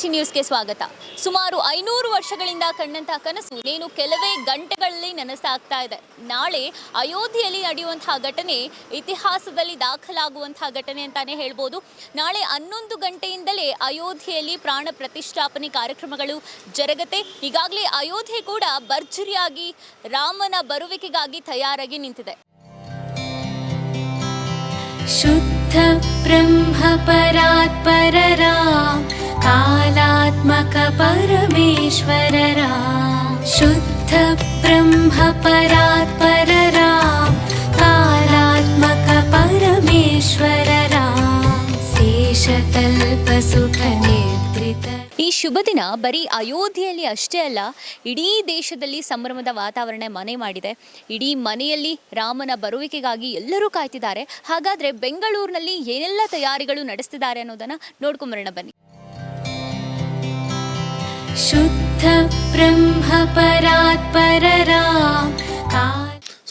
VT ನ್ಯೂಸ್ಗೆ ಸ್ವಾಗತ. ಸುಮಾರು 500 ವರ್ಷಗಳಿಂದ ಕಂಡಂತಹ ಕನಸು ನೇನು ಕೆಲವೇ ಗಂಟೆಗಳಲ್ಲಿ ನನಸಾಗ್ತಾ ಇದೆ. ನಾಳೆ ಅಯೋಧ್ಯೆಯಲ್ಲಿ ನಡೆಯುವಂತಹ ಘಟನೆ ಇತಿಹಾಸದಲ್ಲಿ ದಾಖಲಾಗುವಂತಹ ಘಟನೆ ಅಂತಾನೆ ಹೇಳ್ಬೋದು. ನಾಳೆ 11 ಗಂಟೆಯಿಂದಲೇ ಅಯೋಧ್ಯೆಯಲ್ಲಿ ಪ್ರಾಣ ಪ್ರತಿಷ್ಠಾಪನೆ ಕಾರ್ಯಕ್ರಮಗಳು ಜರುಗುತ್ತೆ. ಈಗಾಗಲೇ ಅಯೋಧ್ಯೆ ಕೂಡ ಭರ್ಜರಿಯಾಗಿ ರಾಮನ ಬರುವಿಕೆಗಾಗಿ ತಯಾರಾಗಿ ನಿಂತಿದೆ. ಶುದ್ಧ ಬ್ರಹ್ಮ ಪರಾತ್ಪರ ರಾಮ ಕಾಲಾತ್ಮಕ ಪರಮೇಶ್ವರ ರಾಮ. ಶುದ್ಧ ಬ್ರಹ್ಮ ಪರಾತ್ಪರ ರಾಮ ಕಾಲಾತ್ಮಕ ಪರಮೇಶ್ವರ ರಾಮ. ಶೇಷತಲ್ಪ ಸುಖ ನಿದ್ರಿತ. ಈ ಶುಭ ದಿನ ಬರೀ ಅಯೋಧ್ಯೆಯಲ್ಲಿ ಅಷ್ಟೇ ಅಲ್ಲ, ಇಡೀ ದೇಶದಲ್ಲಿ ಸಂಭ್ರಮದ ವಾತಾವರಣ ಮನೆ ಮಾಡಿದೆ. ಇಡೀ ಮನೆಯಲ್ಲಿ ರಾಮನ ಬರುವಿಕೆಗಾಗಿ ಎಲ್ಲರೂ ಕಾಯ್ತಿದ್ದಾರೆ. ಹಾಗಾದರೆ ಬೆಂಗಳೂರಿನಲ್ಲಿ ಏನೆಲ್ಲ ತಯಾರಿಗಳು ನಡೆಸ್ತಿದ್ದಾರೆ ಅನ್ನೋದನ್ನು ನೋಡ್ಕೊಂಬರೋಣ ಬನ್ನಿ. ಶುದ್ಧ ಬ್ರಹ್ಮ ಪರಾತ್ಪರ ರಾಮ.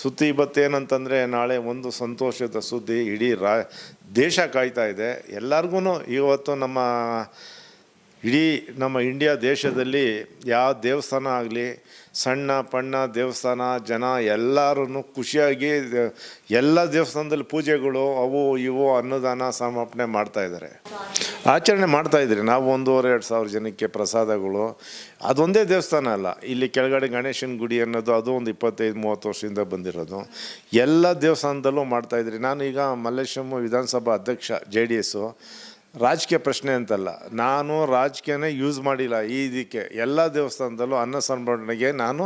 ಸುದ್ದಿ ಇವತ್ತೇನಂತಂದರೆ ನಾಳೆ ಒಂದು ಸಂತೋಷದ ಸುದ್ದಿ ಇಡೀ ದೇಶ ಕಾಯ್ತಾ ಇದೆ. ಎಲ್ಲರಿಗೂ ಇವತ್ತು ಇಡೀ ನಮ್ಮ ಇಂಡಿಯಾ ದೇಶದಲ್ಲಿ ಯಾವ ದೇವಸ್ಥಾನ ಆಗಲಿ, ಸಣ್ಣ ಪಣ್ಣ ದೇವಸ್ಥಾನ ಜನ ಎಲ್ಲರೂ ಖುಷಿಯಾಗಿ ಎಲ್ಲ ದೇವಸ್ಥಾನದಲ್ಲಿ ಪೂಜೆಗಳು ಅವು ಇವು ಅನ್ನದಾನ ಸಮರ್ಪಣೆ ಮಾಡ್ತಾಯಿದ್ದಾರೆ, ಆಚರಣೆ ಮಾಡ್ತಾಯಿದ್ರಿ. ನಾವು 1,500-2,000 ಜನಕ್ಕೆ ಪ್ರಸಾದಗಳು. ಅದೊಂದೇ ದೇವಸ್ಥಾನ ಅಲ್ಲ, ಇಲ್ಲಿ ಕೆಳಗಡೆ ಗಣೇಶನ ಗುಡಿ ಅನ್ನೋದು ಅದು ಒಂದು 25-30 ವರ್ಷದಿಂದ ಬಂದಿರೋದು. ಎಲ್ಲ ದೇವಸ್ಥಾನದಲ್ಲೂ ಮಾಡ್ತಾಯಿದ್ರಿ. ನಾನು ಈಗ ಮಲ್ಲೇಶ್ವರಂ ವಿಧಾನಸಭಾ ಅಧ್ಯಕ್ಷ JDS. ರಾಜಕೀಯ ಪ್ರಶ್ನೆ ಅಂತಲ್ಲ, ನಾನು ರಾಜಕೀಯನೇ ಯೂಸ್ ಮಾಡಿಲ್ಲ. ಇದಕ್ಕೆ ಎಲ್ಲ ದೇವಸ್ಥಾನದಲ್ಲೂ ಅನ್ನ ಸಂಭರಣೆಗೆ ನಾನು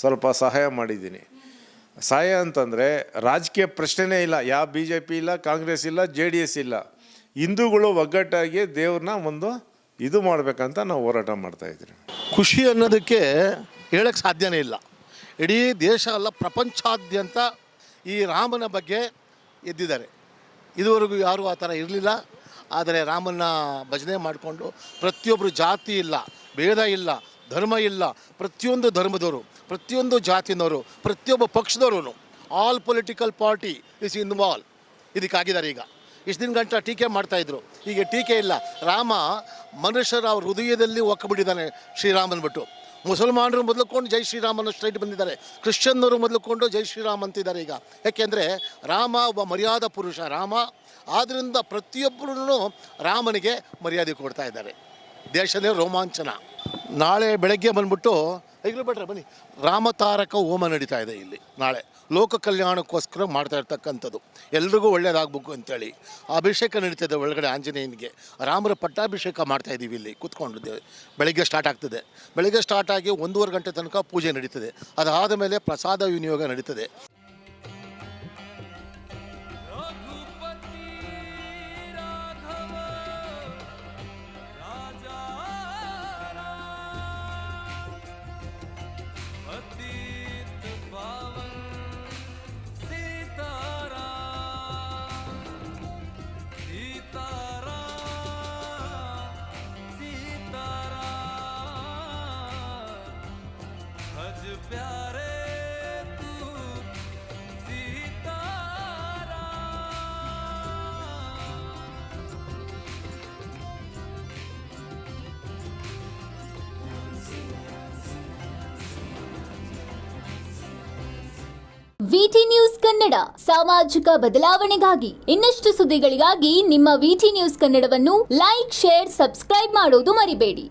ಸ್ವಲ್ಪ ಸಹಾಯ ಮಾಡಿದ್ದೀನಿ. ಸಹಾಯ ಅಂತಂದರೆ ರಾಜಕೀಯ ಪ್ರಶ್ನೆನೇ ಇಲ್ಲ. ಯಾವ BJP ಇಲ್ಲ, ಕಾಂಗ್ರೆಸ್ ಇಲ್ಲ, JDS ಇಲ್ಲ. ಹಿಂದೂಗಳು ಒಗ್ಗಟ್ಟಾಗಿ ದೇವ್ರನ್ನ ಒಂದು ಇದು ಮಾಡಬೇಕಂತ ನಾವು ಹೋರಾಟ ಮಾಡ್ತಾಯಿದ್ದೀವಿ. ಖುಷಿ ಅನ್ನೋದಕ್ಕೆ ಹೇಳಕ್ಕೆ ಸಾಧ್ಯನೇ ಇಲ್ಲ. ಇಡೀ ದೇಶ ಅಲ್ಲ, ಪ್ರಪಂಚಾದ್ಯಂತ ಈ ರಾಮನ ಬಗ್ಗೆ ಎದ್ದಿದ್ದಾರೆ. ಇದುವರೆಗೂ ಯಾರೂ ಆ ಥರ ಇರಲಿಲ್ಲ. ಆದರೆ ರಾಮನ ಭಜನೆ ಮಾಡಿಕೊಂಡು ಪ್ರತಿಯೊಬ್ಬರು ಜಾತಿ ಇಲ್ಲ, ಭೇದ ಇಲ್ಲ, ಧರ್ಮ ಇಲ್ಲ, ಪ್ರತಿಯೊಂದು ಧರ್ಮದವರು, ಪ್ರತಿಯೊಂದು ಜಾತಿನವರು, ಪ್ರತಿಯೊಬ್ಬ ಪಕ್ಷದವರು, all political party is involve ಇದಕ್ಕಾಗಿದ್ದಾರೆ. ಈಗ ಇಷ್ಟು ದಿನ ಗಂಟ ಟೀಕೆ ಮಾಡ್ತಾಯಿದ್ರು, ಈಗ ಟೀಕೆ ಇಲ್ಲ. ರಾಮ ಮನುಷ್ಯರ ಅವ್ರ ಹೃದಯದಲ್ಲಿ ಒಕ್ಕಬಿಟ್ಟಿದ್ದಾನೆ ಶ್ರೀರಾಮನ್ ಬಿಟ್ಟು. ಮುಸಲ್ಮಾನರು ಮೊದಲುಕೊಂಡು ಜೈ ಶ್ರೀರಾಮನ ಸ್ಟ್ರೈಟ್ ಬಂದಿದ್ದಾರೆ, ಕ್ರಿಶ್ಚಿಯನ್ನರು ಮೊದಲುಕೊಂಡು ಜೈ ಶ್ರೀರಾಮ್ ಅಂತಿದ್ದಾರೆ ಈಗ. ಯಾಕೆಂದರೆ ರಾಮ ಒಬ್ಬ ಮರ್ಯಾದಾ ಪುರುಷ. ರಾಮ ಆದ್ದರಿಂದ ಪ್ರತಿಯೊಬ್ಬರೂ ರಾಮನಿಗೆ ಮರ್ಯಾದೆ ಕೊಡ್ತಾ ಇದ್ದಾರೆ. ದೇಶದೇ ರೋಮಾಂಚನ. ನಾಳೆ ಬೆಳಗ್ಗೆ ಬಂದ್ಬಿಟ್ಟು ಈಗಲೂ ಬಿಟ್ರೆ ಬನ್ನಿ, ರಾಮತಾರಕ ಹೋಮ ನಡೀತಾ ಇದೆ ಇಲ್ಲಿ. ನಾಳೆ ಲೋಕ ಕಲ್ಯಾಣಕ್ಕೋಸ್ಕರ ಮಾಡ್ತಾ ಇರ್ತಕ್ಕಂಥದ್ದು, ಎಲ್ರಿಗೂ ಒಳ್ಳೇದಾಗಬೇಕು ಅಂತೇಳಿ ಅಭಿಷೇಕ ನಡೀತದೆ ಒಳಗಡೆ ಆಂಜನೇಯನಿಗೆ. ರಾಮರ ಪಟ್ಟಾಭಿಷೇಕ ಮಾಡ್ತಾಯಿದ್ದೀವಿ ಇಲ್ಲಿ ಕೂತ್ಕೊಂಡಿದ್ದೇವೆ. ಬೆಳಗ್ಗೆ ಸ್ಟಾರ್ಟ್ ಆಗ್ತದೆ. ಬೆಳಗ್ಗೆ ಸ್ಟಾರ್ಟ್ ಆಗಿ 1.5 ಗಂಟೆ ತನಕ ಪೂಜೆ ನಡೀತದೆ. ಅದಾದ ಮೇಲೆ ಪ್ರಸಾದ ವಿನಿಯೋಗ ನಡೀತದೆ. ವಿಟಿ ನ್ಯೂಸ್ ಕನ್ನಡ ಸಾಮಾಜಿಕ ಬದಲಾವಣೆಗಾಗಿ. ಇನ್ನಷ್ಟು ಸುದ್ದಿಗಳಿಗಾಗಿ ನಿಮ್ಮ ವಿಟಿ ನ್ಯೂಸ್ ಕನ್ನಡವನ್ನು ಲೈಕ್, ಶೇರ್, ಸಬ್ಸ್ಕ್ರೈಬ್ ಮಾಡೋದು ಮರಿಬೇಡಿ.